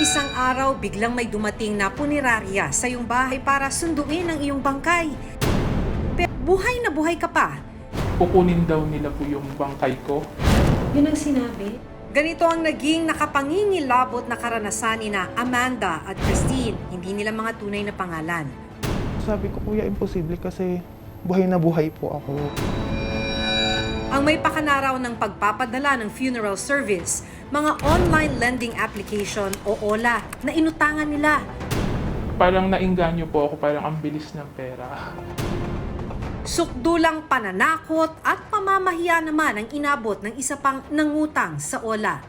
Isang araw, biglang may dumating na punerarya sa iyong bahay para sunduin ang iyong bangkay. Pero buhay na buhay ka pa. Kukunin daw nila po yung bangkay ko. Yun ang sinabi? Ganito ang naging nakapangingilabot na karanasan ni na Amanda at Christine. Hindi nila mga tunay na pangalan. Sabi ko, kuya, imposible kasi buhay na buhay po ako. Ang may pakanaraw ng pagpapadala ng funeral service, mga online lending application o OLA na inutangan nila. Parang nainganyo po ako, parang ang bilis ng pera. Sukdulang pananakot at pamamahiya naman ang inabot ng isa pang nangutang sa OLA.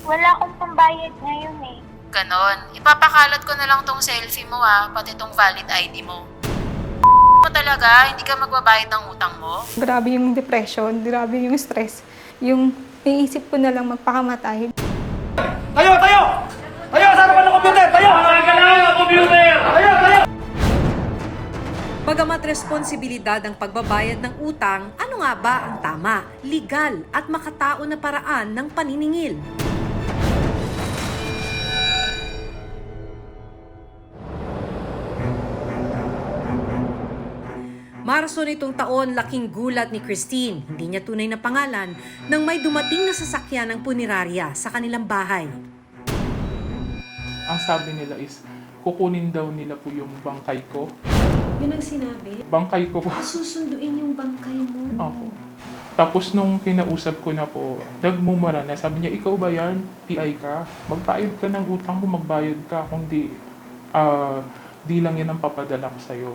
Wala akong pambayad ngayon eh. Ganon. Ipapakalat ko na lang tong selfie mo pati tong valid ID mo. Mo talaga, hindi ka magbabayad ng utang mo? Grabe yung depression, grabe yung stress. Yung naisip ko na lang magpakamatay. Tayo! Tayo! Tayo! Sa harapan ng computer! Tayo! Kailangan ng computer! Tayo! Tayo! Bagamat responsibilidad ang pagbabayad ng utang, ano nga ba ang tama, legal at makatao na paraan ng paniningil? Marso nitong taon, laking gulat ni Christine, hindi niya tunay na pangalan, nang may dumating na sasakyan ng punerarya sa kanilang bahay. Ang sabi nila is, kukunin daw nila po yung bangkay ko. Yun ang sinabi? Bangkay ko po. Susunduin yung bangkay mo. Ako. Tapos nung kinausap ko na po, nagmumura na. Sabi niya, ikaw ba yan? PI ka? Magbayad ka ng utang mo, magbayad ka. Kung di lang yan ang papadala ko sa'yo.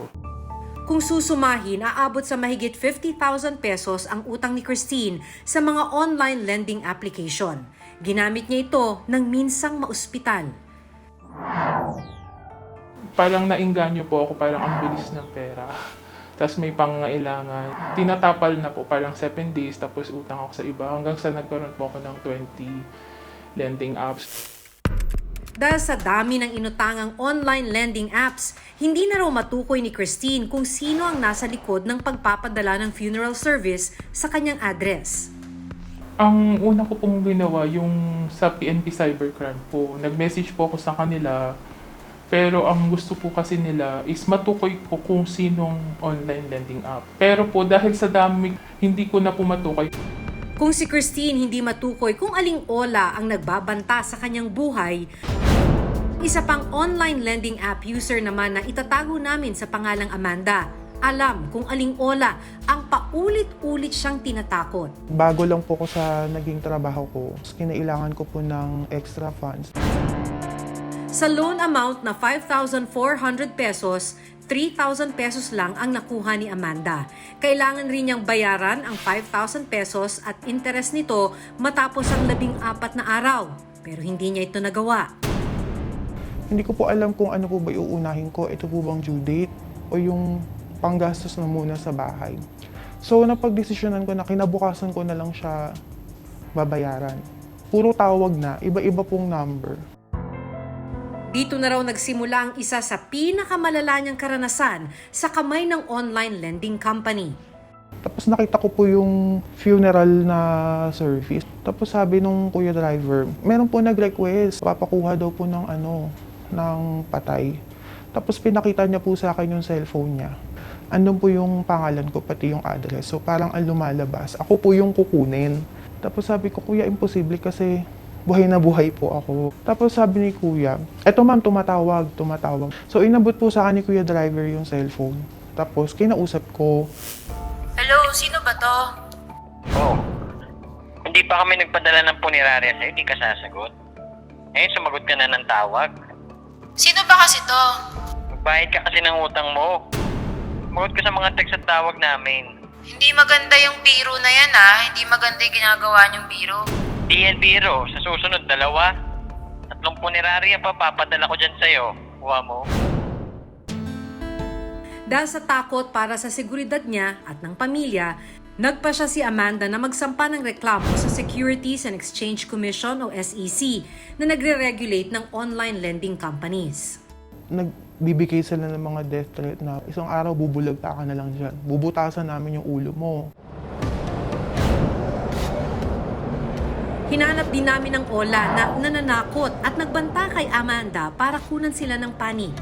Kung susumahin, aabot sa mahigit 50,000 pesos ang utang ni Christine sa mga online lending application. Ginamit niya ito nang minsang maospital. Parang nainganyo po ako, parang ang bilis ng pera. Tapos may pangangailangan. Tinatapal na po, parang 7 days, tapos utang ako sa iba. Hanggang sa nagkaroon po ako ng 20 lending apps. Dahil sa dami ng inutangang online lending apps, hindi na raw matukoy ni Christine kung sino ang nasa likod ng pagpapadala ng funeral service sa kanyang address. Ang una ko pong ginawa, yung sa PNP Cybercrime po, nag-message po ako sa kanila. Pero ang gusto po kasi nila is matukoy ko kung sinong online lending app. Pero po dahil sa dami, hindi ko na po matukoy. Kung si Christine hindi matukoy kung aling OLA ang nagbabanta sa kanyang buhay, isa pang online lending app user naman na itatago namin sa pangalang Amanda. Alam kung aling OLA ang paulit-ulit siyang tinatakot. Bago lang po ko sa naging trabaho ko, kinailangan ko po ng extra funds. Sa loan amount na 5,400 pesos, 3,000 pesos lang ang nakuha ni Amanda. Kailangan rin niyang bayaran ang 5,000 pesos at interest nito matapos ang 14 na araw. Pero hindi niya ito nagawa. Hindi ko po alam kung ano po ba iuunahin ko. Ito po bang due date o yung panggastos na muna sa bahay. So napagdesisyonan ko na kinabukasan ko na lang siya babayaran. Puro tawag na, iba-iba pong number. Dito na raw nagsimula ang isa sa pinakamalala niyang karanasan sa kamay ng online lending company. Tapos nakita ko po yung funeral na service. Tapos sabi nung kuya driver, meron po nag-request, papakuha daw po ng ng patay. Tapos pinakita niya po sa akin yung cellphone niya. Andun po yung pangalan ko, pati yung address. So parang ang lumalabas, ako po yung kukunin. Tapos sabi ko, kuya, imposible kasi buhay na buhay po ako. Tapos sabi ni kuya, eto ma'am, tumatawag. So inabot po sa akin ni kuya driver yung cellphone. Tapos kinausap ko. Hello, sino ba to? Oh. Hindi pa kami nagpadala ng punerarya sa'yo, hindi ka sasagot. Ngayon, sumagot ka na ng tawag. Sino ba kasi to? Magbayad ka kasi ng utang mo. Sumagot ka sa mga text at tawag namin. Hindi maganda yung biro na yan Hindi maganda yung ginagawa niyong biro. Di yan biro, sa susunod, 2. 3 punerarya pa, papadala ko dyan sa'yo. Kuha mo. Dahil sa takot para sa seguridad niya at ng pamilya, nagpa siya si Amanda na magsampa ng reklamo sa Securities and Exchange Commission o SEC na nagre-regulate ng online lending companies. Nagbibigay sila ng mga death threat na isang araw bubulagta ka na lang dyan. Bubutasan namin yung ulo mo. Hinanap din namin ang Ola na nananakot at nagbanta kay Amanda para kunan sila ng panig.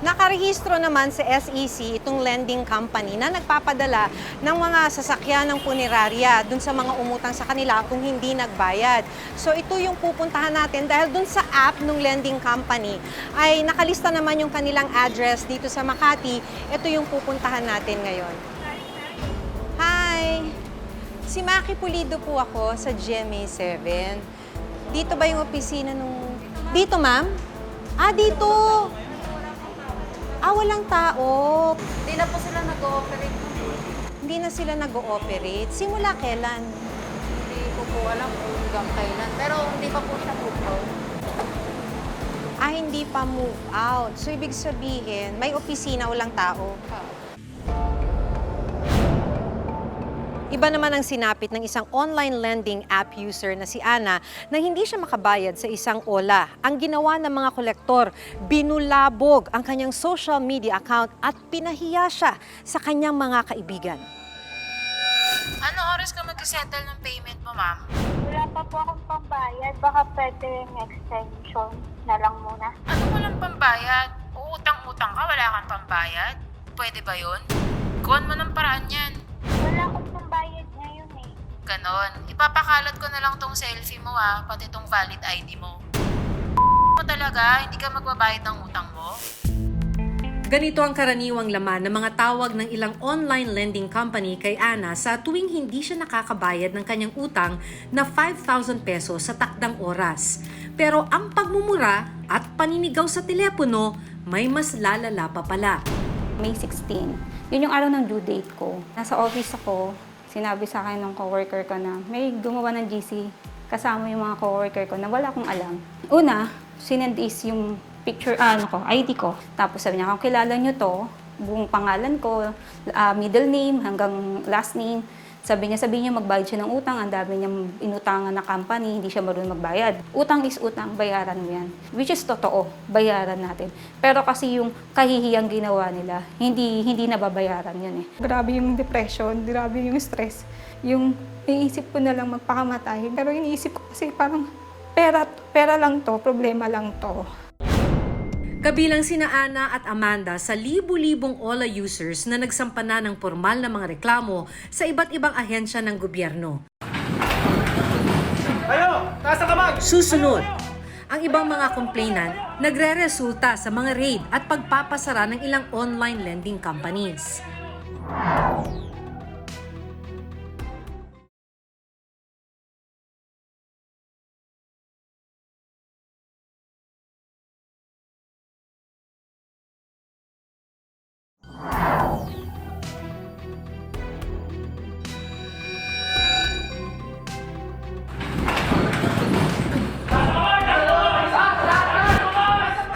Nakarehistro naman sa SEC itong lending company na nagpapadala ng mga sasakyan ng punerarya dun sa mga umutang sa kanila kung hindi nagbayad. So ito yung pupuntahan natin dahil dun sa app ng lending company ay nakalista naman yung kanilang address dito sa Makati. Ito yung pupuntahan natin ngayon. Hi! Si Maki Pulido po ako sa GMA 7. Dito ba yung opisina nung... Dito, ma'am? Ah, dito! Ah, walang tao. Hindi na po sila nag-ooperate. Hindi na sila nag-ooperate. Simula kailan? Hindi ko po alam kung hanggang kailan. Pero hindi pa po siya move out. Ah, hindi pa move out. So, ibig sabihin, may opisina, walang tao. Iba naman ang sinapit ng isang online lending app user na si Ana na hindi siya makabayad sa isang Ola. Ang ginawa ng mga kolektor, binulabog ang kanyang social media account at pinahiya siya sa kanyang mga kaibigan. Ano oras ka mag-settle ng payment mo, ma'am? Wala pa po akong pambayad. Baka pwede yung extension na lang muna. Ano walang pambayad? Uutang-utang ka, wala kang pambayad? Pwede ba yun? Gawin mo ng paraan yan. Wala akong pambayad ngayon eh. Ganon. Ipapakalat ko na lang tong selfie mo pati tong valid ID mo. Mo talaga, hindi ka magbabayad ng utang mo? Ganito ang karaniwang laman ng mga tawag ng ilang online lending company kay Ana sa tuwing hindi siya nakakabayad ng kanyang utang na 5,000 pesos sa takdang oras. Pero ang pagmumura at paninigaw sa telepono may mas lalala pa pala. May 16. Yun yung araw ng due date ko. Nasa office ako, sinabi sa akin ng coworker ko na may gumawa ng GC kasama yung mga coworker ko na wala akong alam. Una, sinend is yung picture, ID ko. Tapos sabi niya, kung kilala niyo to, buong pangalan ko, middle name hanggang last name. Sabi niya magbayad siya ng utang, ang dami niyang inutangan na company, hindi siya marunong magbayad. Utang is utang, bayaran mo yan. Which is totoo, bayaran natin. Pero kasi yung kahihiyang ginawa nila, hindi nababayaran yun eh. Grabe yung depression, grabe yung stress. Yung iniisip ko na lang magpakamatay. Pero iniisip ko kasi parang pera lang to, problema lang to. Kabilang sina Ana at Amanda sa libu-libong Ola users na nagsampa na ng formal na mga reklamo sa iba't ibang ahensya ng gobyerno. Susunod, ang ibang mga complainant nagre-resulta sa mga raid at pagpapasara ng ilang online lending companies.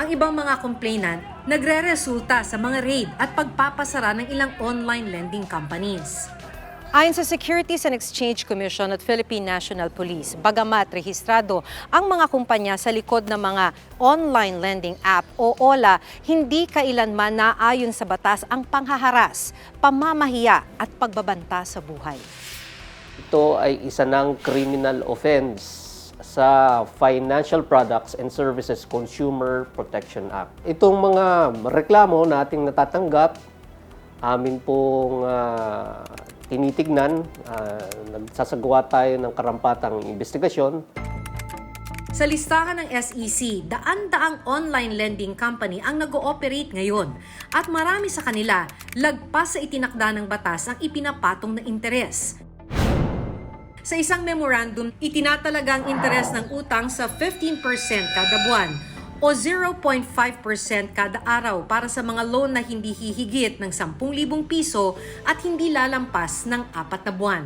Ang ibang mga complainant nagre-resulta sa mga raid at pagpapasara ng ilang online lending companies. Ayon sa Securities and Exchange Commission at Philippine National Police, bagamat rehistrado ang mga kumpanya sa likod ng mga online lending app o OLA, hindi kailanman naayon sa batas ang panghaharas, pamamahiya at pagbabanta sa buhay. Ito ay isa ng criminal offense sa Financial Products and Services Consumer Protection Act. Itong mga reklamo nating natatanggap, amin pong tinitignan, nagsasagawa tayo ng karampatang investigasyon. Sa listahan ng SEC, daan-daang online lending company ang nag-ooperate ngayon at marami sa kanila lagpas sa itinakda ng batas ang ipinapatong na interes. Sa isang memorandum, itinatalaga ang interes ng utang sa 15% kada buwan o 0.5% kada araw para sa mga loan na hindi hihigit ng 10,000 piso at hindi lalampas ng 4 na buwan.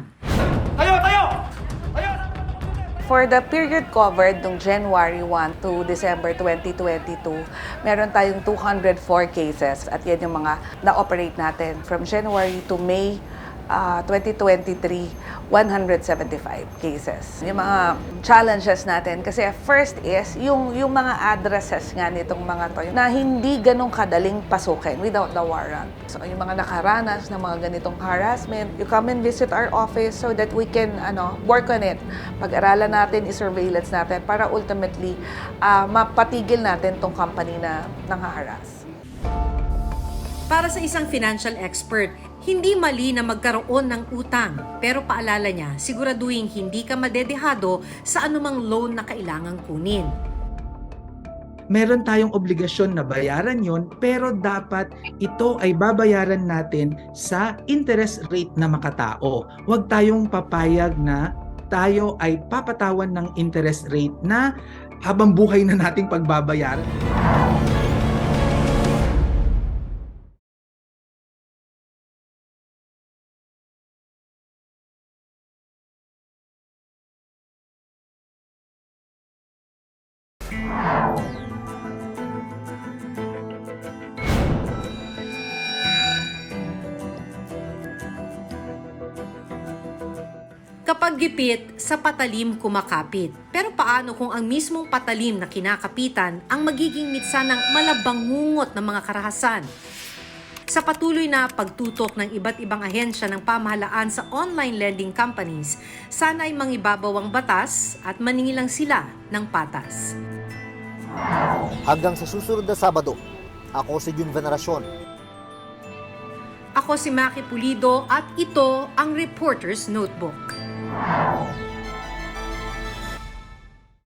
For the period covered ng January 1 to December 2022, meron tayong 204 cases at yan yung mga na-operate natin from January to May 2023, 175 cases. Yung mga challenges natin, kasi first is yung mga addresses nga nitong mga to na hindi ganong kadaling pasukin without the warrant. So yung mga nakaranas ng mga ganitong harassment, you come and visit our office so that we can work on it. Pag-aralan natin, i-surveillance natin para ultimately mapatigil natin tong company na nanghaharas. Para sa isang financial expert, hindi mali na magkaroon ng utang. Pero paalala niya, siguraduhin hindi ka madedehado sa anumang loan na kailangang kunin. Meron tayong obligasyon na bayaran yon, pero dapat ito ay babayaran natin sa interest rate na makatao. Huwag tayong papayag na tayo ay papatawan ng interest rate na habang buhay na nating pagbabayaran. Kapag gipit, sa patalim kumakapit. Pero paano kung ang mismong patalim na kinakapitan ang magiging mitsa ng malabangungot ng mga karahasan? Sa patuloy na pagtutok ng iba't ibang ahensya ng pamahalaan sa online lending companies, sana ay mangibabaw ang batas at maningilang sila ng patas. Hanggang sa susunod na Sabado, ako si Jun Veneracion. Ako si Maki Pulido at ito ang Reporter's Notebook.